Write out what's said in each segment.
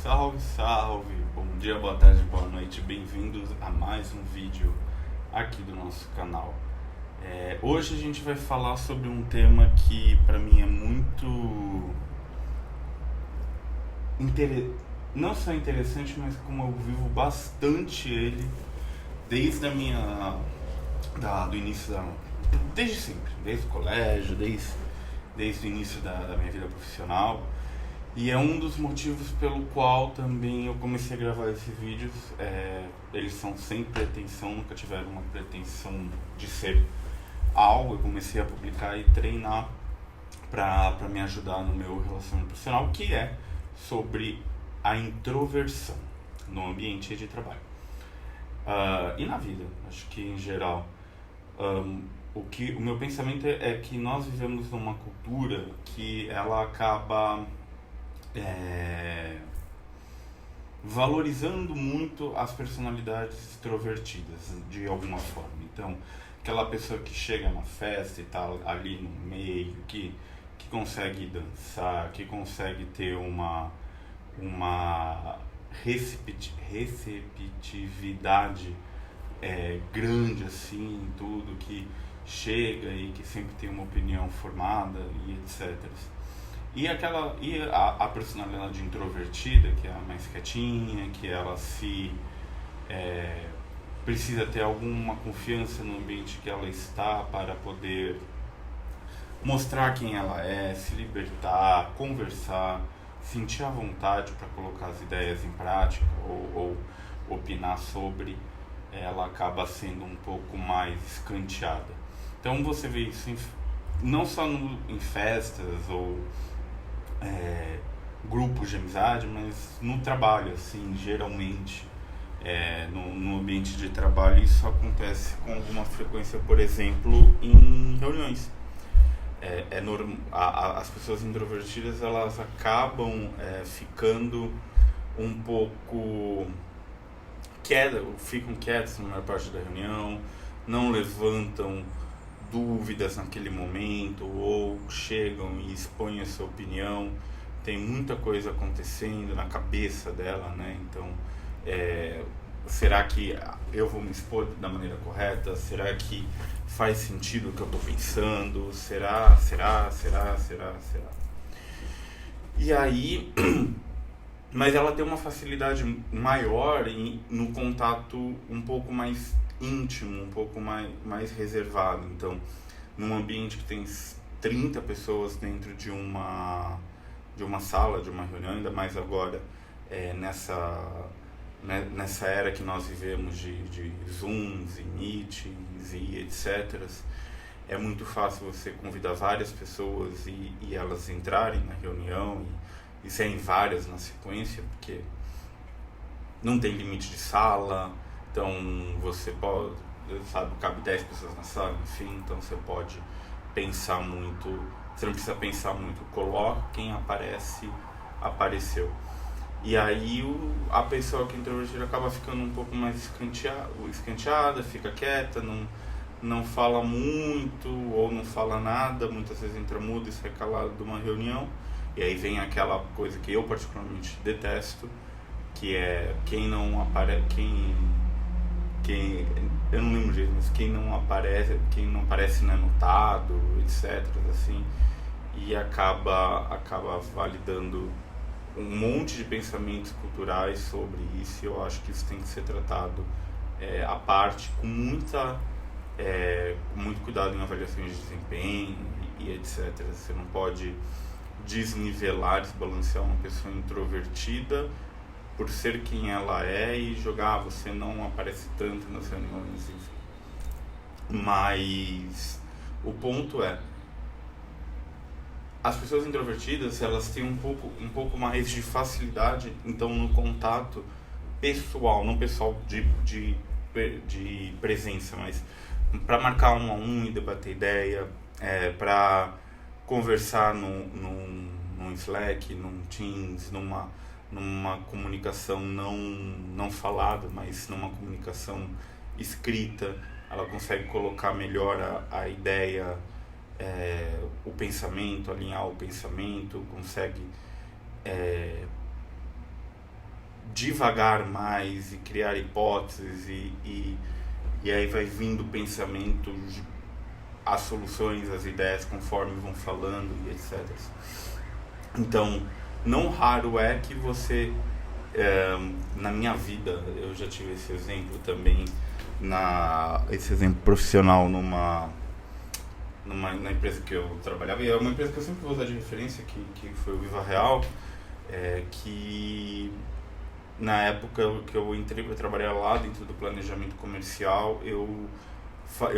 Salve, salve! Bom dia, boa tarde, boa noite, bem-vindos a mais um vídeo aqui do nosso canal. Hoje a gente vai falar sobre um tema que para mim é muito não só interessante, mas como eu vivo bastante ele desde do início desde sempre, desde o colégio, desde o início da minha vida profissional. E é um dos motivos pelo qual também eu comecei a gravar esses vídeos. Eles são sem pretensão, nunca tiveram uma pretensão de ser algo. Eu comecei a publicar e treinar para me ajudar no meu relacionamento profissional, que é sobre a introversão no ambiente de trabalho. E na vida, acho que em geral. O meu pensamento é que nós vivemos numa cultura que ela acaba valorizando muito as personalidades extrovertidas de alguma forma. Então, aquela pessoa que chega na festa e tá ali no meio, que consegue dançar, que consegue ter uma receptividade grande assim, em tudo, que chega e que sempre tem uma opinião formada e etc. E a personalidade introvertida, que é a mais quietinha, que ela precisa ter alguma confiança no ambiente que ela está para poder mostrar quem ela é, se libertar, conversar, sentir a vontade para colocar as ideias em prática ou opinar sobre, ela acaba sendo um pouco mais escanteada. Então você vê isso não só em festas ou grupos de amizade, mas no trabalho, assim, geralmente, no ambiente de trabalho, isso acontece com alguma frequência, por exemplo, em reuniões. As pessoas introvertidas, elas acabam ficando um pouco ficam quietas na maior parte da reunião, não levantam dúvidas naquele momento, ou chegam e expõem a sua opinião. Tem muita coisa acontecendo na cabeça dela, né? Então, será que eu vou me expor da maneira correta? Será que faz sentido o que eu estou pensando? Será? E aí, mas ela tem uma facilidade maior no contato um pouco mais íntimo, um pouco mais reservado. Então, num ambiente que tem 30 pessoas dentro de uma sala, de uma reunião, ainda mais agora, nessa era que nós vivemos de Zooms e Meetings e etc., é muito fácil você convidar várias pessoas e elas entrarem na reunião e serem várias na sequência, porque não tem limite de sala. Então você pode, cabe 10 pessoas na sala, enfim, então você pode pensar muito, você não precisa pensar muito, coloca quem apareceu. E aí a pessoa que é introvertida acaba ficando um pouco mais escanteada, fica quieta, não fala muito ou não fala nada, muitas vezes entra mudo e sai calado de uma reunião. E aí vem aquela coisa que eu particularmente detesto, que é quem não aparece, eu não lembro o jeito, mas quem não aparece não é notado, etc. assim, e acaba validando um monte de pensamentos culturais sobre isso. E eu acho que isso tem que ser tratado à parte, com muito cuidado em avaliações de desempenho e etc. Você não pode desnivelar, desbalancear uma pessoa introvertida por ser quem ela é e jogar, você não aparece tanto nas reuniões, enfim. Mas o ponto é, as pessoas introvertidas, elas têm um pouco mais de facilidade, então, no contato pessoal, não pessoal de presença, mas para marcar 1 a 1 e debater ideia, para conversar num Slack, num Teams, numa comunicação não falada, mas numa comunicação escrita. Ela consegue colocar melhor a ideia, o pensamento, alinhar o pensamento, consegue divagar mais e criar hipóteses e aí vai vindo pensamento, as soluções, as ideias conforme vão falando e etc. Então, não raro é que você, na minha vida, eu já tive esse exemplo também, esse exemplo profissional na empresa que eu trabalhava, e é uma empresa que eu sempre vou usar de referência, que foi o Viva Real, que na época que eu entrei para trabalhar lá dentro do planejamento comercial, eu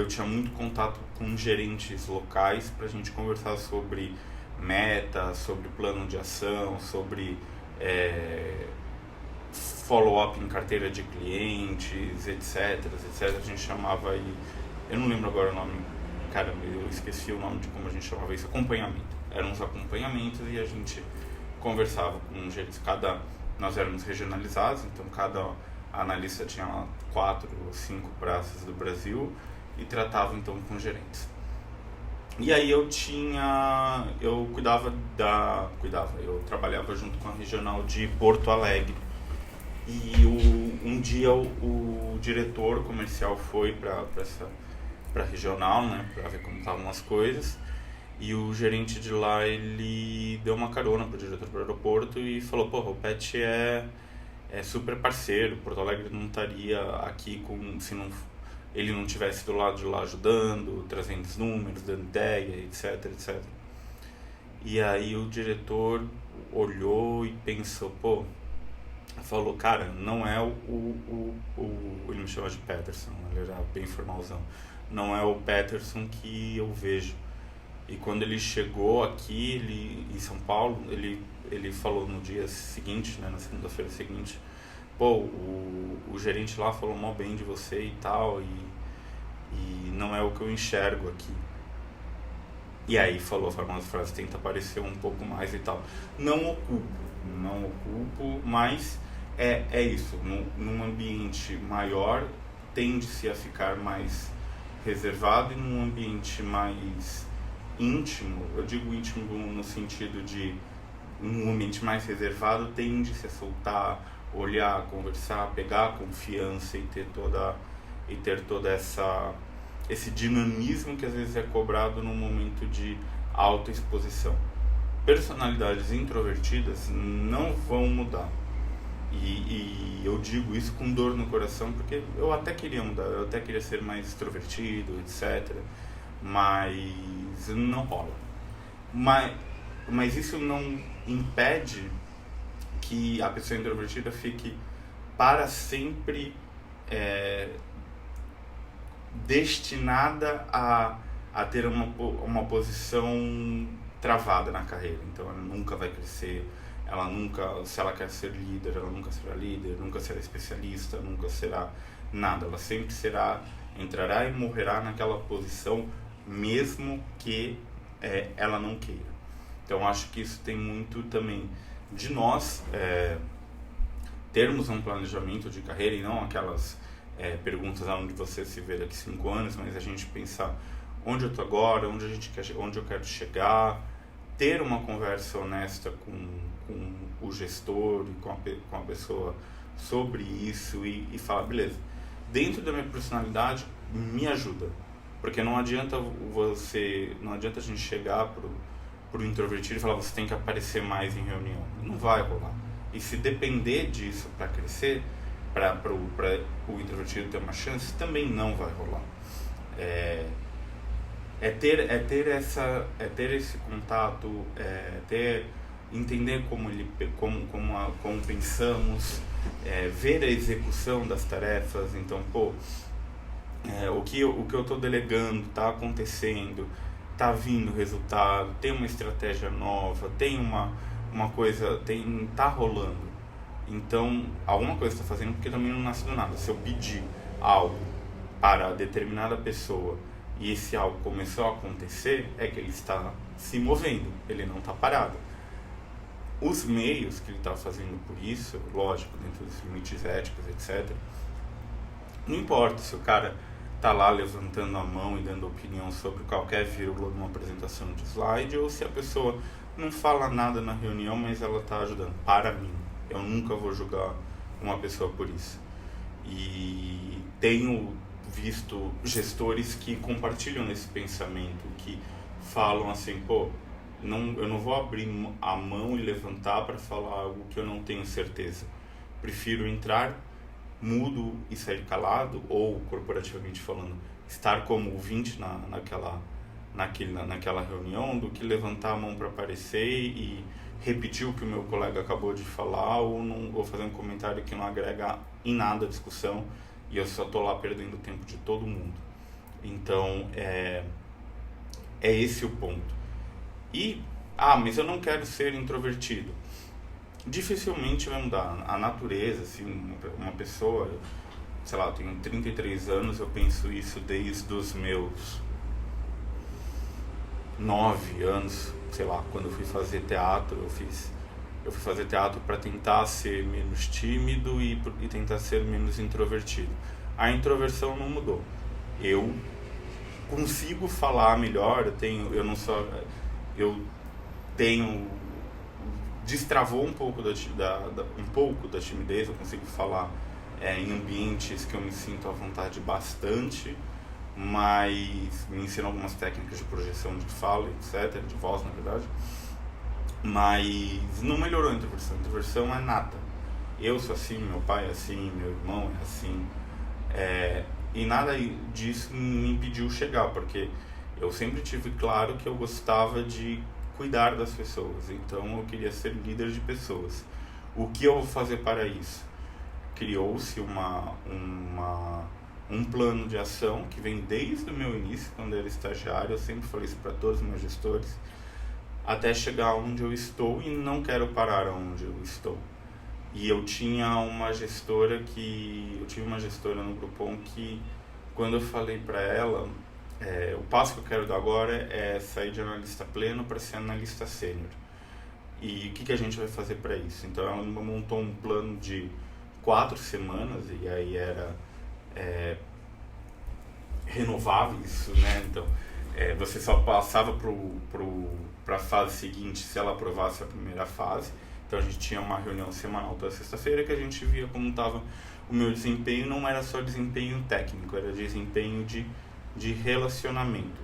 tinha muito contato com gerentes locais para a gente conversar sobre meta, sobre plano de ação, sobre follow-up em carteira de clientes, etc. A gente chamava aí, eu não lembro agora o nome, caramba, eu esqueci o nome de como a gente chamava isso, acompanhamento. Eram uns acompanhamentos e a gente conversava com os gerentes, nós éramos regionalizados, então cada analista tinha 4 ou 5 praças do Brasil e tratava então com os gerentes. E aí eu trabalhava junto com a regional de Porto Alegre. E um dia o diretor comercial foi para regional, né, para ver como estavam as coisas. E o gerente de lá, ele deu uma carona pro diretor do aeroporto e falou: porra, o Pet é super parceiro, Porto Alegre não estaria aqui se ele não tivesse do lado de lá ajudando, trazendo os números, dando ideia, etc. E aí o diretor olhou e pensou, falou, cara, não é ele me chama de Peterson, ele era bem formalzão, não é o Peterson que eu vejo. E quando ele chegou aqui, em São Paulo, ele falou no dia seguinte, né, na segunda-feira seguinte, o gerente lá falou mal bem de você e tal, e não é o que eu enxergo aqui. E aí falou a famosa frase, tenta aparecer um pouco mais e tal. Não ocupo, mas é isso, num ambiente maior tende-se a ficar mais reservado, e num ambiente mais íntimo, eu digo íntimo no sentido de um ambiente mais reservado, tende-se a soltar, olhar, conversar, pegar confiança e ter toda esse dinamismo que às vezes é cobrado num momento de alta exposição. Personalidades introvertidas não vão mudar. E eu digo isso com dor no coração, porque eu até queria mudar, eu até queria ser mais extrovertido, etc. Mas não rola. Mas isso não impede que a pessoa introvertida fique para sempre destinada a ter uma posição travada na carreira. Então ela nunca vai crescer, se ela quer ser líder, ela nunca será líder, nunca será especialista, nunca será nada. Ela sempre entrará e morrerá naquela posição, mesmo que ela não queira. Então acho que isso tem muito também de nós termos um planejamento de carreira e não aquelas perguntas aonde você se vê daqui 5 anos, mas a gente pensar onde eu estou agora, onde eu quero chegar, ter uma conversa honesta com o gestor e com a pessoa sobre isso e falar, beleza, dentro da minha personalidade me ajuda, porque não adianta a gente chegar pro introvertido e falar, você tem que aparecer mais em reunião, não vai rolar. E se depender disso para crescer, para o introvertido ter uma chance, também não vai rolar. Ter esse contato, entender como pensamos, ver a execução das tarefas. Então, o que eu estou delegando está acontecendo, está vindo resultado, tem uma estratégia nova, tem uma coisa, tá rolando. Então, alguma coisa está fazendo, porque também não nasce do nada. Se eu pedir algo para determinada pessoa e esse algo começou a acontecer, é que ele está se movendo, ele não está parado. Os meios que ele está fazendo por isso, lógico, dentro dos limites éticos, etc. Não importa se o cara está lá levantando a mão e dando opinião sobre qualquer vírgula de uma apresentação de slide, ou se a pessoa não fala nada na reunião, mas ela está ajudando. Para mim, eu nunca vou julgar uma pessoa por isso. E tenho visto gestores que compartilham esse pensamento, que falam assim, pô, eu não vou abrir a mão e levantar para falar algo que eu não tenho certeza. Prefiro entrar mudo e sair calado, ou corporativamente falando, estar como ouvinte naquela reunião, do que levantar a mão para aparecer e repetir o que o meu colega acabou de falar, ou fazer um comentário que não agrega em nada a discussão e eu só estou lá perdendo o tempo de todo mundo. Então, é esse o ponto. E, mas eu não quero ser introvertido. Dificilmente vai mudar. A natureza, assim, uma pessoa, sei lá, eu tenho 33 anos, eu penso isso desde os meus 9 anos, sei lá, quando eu fui fazer teatro, eu fui fazer teatro para tentar ser menos tímido e tentar ser menos introvertido. A introversão não mudou. Eu consigo falar melhor, destravou um pouco da timidez, eu consigo falar em ambientes que eu me sinto à vontade bastante, mas me ensina algumas técnicas de projeção de fala, etc., de voz, na verdade, mas não melhorou a introversão. A introversão é nata. Eu sou assim, meu pai é assim, meu irmão é assim, e nada disso me impediu chegar, porque eu sempre tive claro que eu gostava de cuidar das pessoas, então eu queria ser líder de pessoas. O que eu vou fazer para isso? Criou-se um plano de ação que vem desde o meu início, quando eu era estagiário. Eu sempre falei isso para todos os meus gestores, até chegar onde eu estou, e não quero parar onde eu estou. E eu tive uma gestora no Groupon que, quando eu falei para ela, o passo que eu quero dar agora é sair de analista pleno para ser analista sênior. E o que a gente vai fazer para isso? Então ela montou um plano de 4 semanas, e aí era renováveis, né? Então você só passava para a fase seguinte se ela aprovasse a primeira fase. Então a gente tinha uma reunião semanal toda sexta-feira, que a gente via como estava o meu desempenho. Não era só desempenho técnico, era desempenho de relacionamento.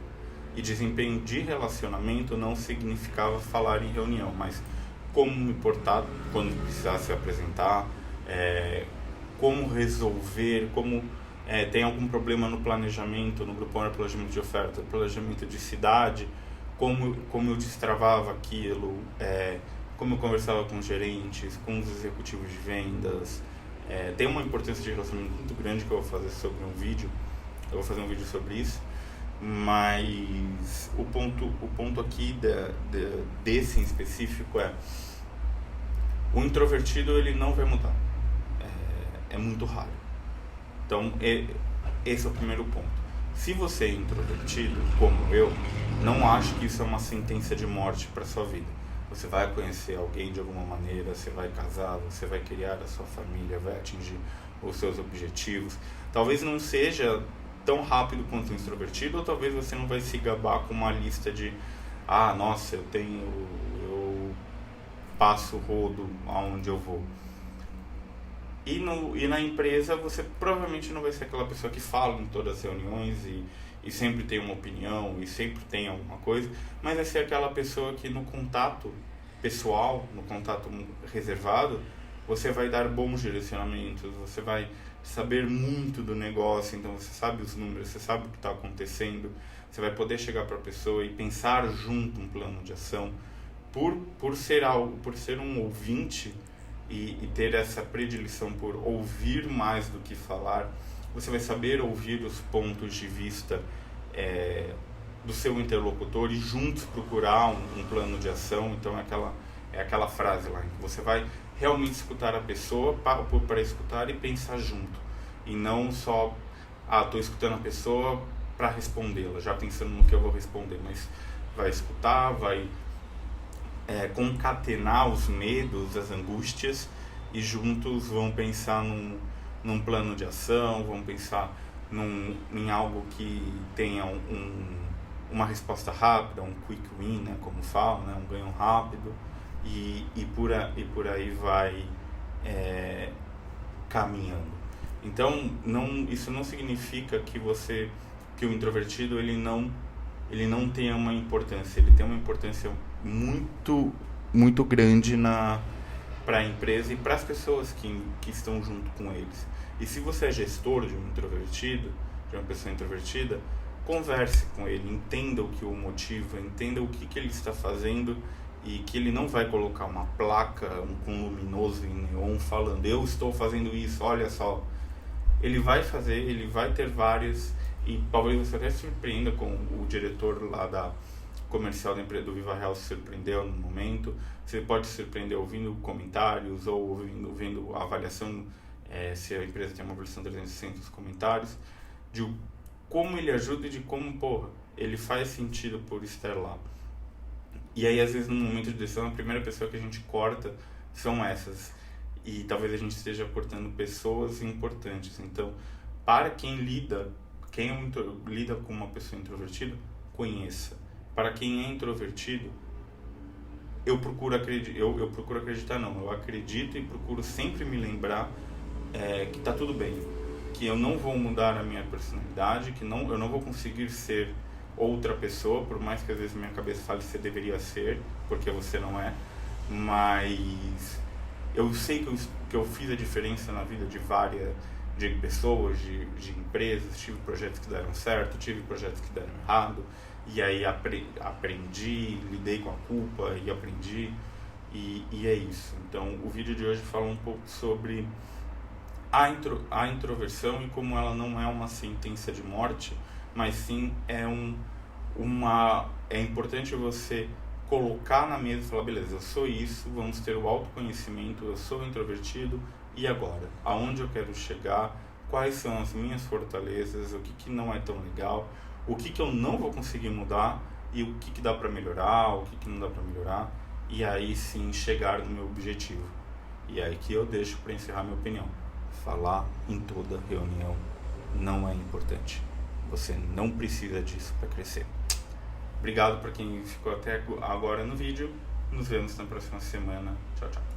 E desempenho de relacionamento não significava falar em reunião, mas como me portar quando precisasse apresentar, como resolver, como tem algum problema no planejamento, no grupo de planejamento de oferta, planejamento de cidade, como eu destravava aquilo, como eu conversava com os gerentes, com os executivos de vendas. Tem uma importância de relacionamento muito grande que eu vou fazer sobre um vídeo. Eu vou fazer um vídeo sobre isso, mas o ponto aqui desse em específico o introvertido, ele não vai mudar. É muito raro. Então, esse é o primeiro ponto. Se você é introvertido, como eu, não acho que isso é uma sentença de morte para sua vida. Você vai conhecer alguém de alguma maneira, você vai casar, você vai criar a sua família, vai atingir os seus objetivos. Talvez não seja tão rápido quanto um extrovertido, ou talvez você não vai se gabar com uma lista de nossa, eu passo o rodo aonde eu vou. E na empresa você provavelmente não vai ser aquela pessoa que fala em todas as reuniões e sempre tem uma opinião e sempre tem alguma coisa, mas vai ser aquela pessoa que no contato pessoal, no contato reservado, você vai dar bons direcionamentos, você vai saber muito do negócio, então você sabe os números, você sabe o que está acontecendo, você vai poder chegar para a pessoa e pensar junto um plano de ação. Por ser um ouvinte e ter essa predileção por ouvir mais do que falar, você vai saber ouvir os pontos de vista do seu interlocutor e juntos procurar um plano de ação. Então é aquela frase lá, que você vai realmente escutar a pessoa para escutar e pensar junto, e não só estou escutando a pessoa para respondê-la, já pensando no que eu vou responder, mas vai escutar, vai concatenar os medos, as angústias, e juntos vão pensar num plano de ação, vão pensar em algo que tenha uma resposta rápida, um quick win, né, como falam, né, um ganho rápido, e por aí vai caminhando. Então, isso não significa que o introvertido ele não tenha uma importância. Ele tem uma importância muito, muito grande para a empresa e para as pessoas que estão junto com eles. E se você é gestor de um introvertido, de uma pessoa introvertida, converse com ele, entenda o que o motiva, entenda o que ele está fazendo, e que ele não vai colocar uma placa com luminoso em neon falando, eu estou fazendo isso, olha só. Ele vai fazer, ele vai ter várias, e talvez você até se surpreenda com o diretor lá da comercial da empresa do Viva Real, se surpreendeu no momento. Você pode se surpreender ouvindo comentários ou vendo a avaliação, se a empresa tem uma versão 360 dos comentários, de como ele ajuda e de como, ele faz sentido por estar lá. E aí, às vezes, no momento de decisão, a primeira pessoa que a gente corta são essas. E talvez a gente esteja cortando pessoas importantes. Então, para quem lida com uma pessoa introvertida, conheça. Para quem é introvertido, eu acredito e procuro sempre me lembrar que tá tudo bem. Que eu não vou mudar a minha personalidade, que eu não vou conseguir ser outra pessoa, por mais que às vezes minha cabeça fale que você deveria ser, porque você não é, mas eu sei que eu fiz a diferença na vida de várias pessoas, de empresas. Tive projetos que deram certo, tive projetos que deram errado, e aí aprendi, lidei com a culpa e aprendi, e é isso. Então o vídeo de hoje fala um pouco sobre a introversão e como ela não é uma sentença de morte, mas sim é importante você colocar na mesa e falar, beleza, eu sou isso, vamos ter o autoconhecimento, eu sou introvertido, e agora? Aonde eu quero chegar? Quais são as minhas fortalezas? O que não é tão legal? O que eu não vou conseguir mudar? E o que dá para melhorar? O que não dá para melhorar? E aí sim chegar no meu objetivo. E aí que eu deixo para encerrar minha opinião. Falar em toda reunião não é importante. Você não precisa disso para crescer. Obrigado para quem ficou até agora no vídeo. Nos vemos na próxima semana. Tchau, tchau.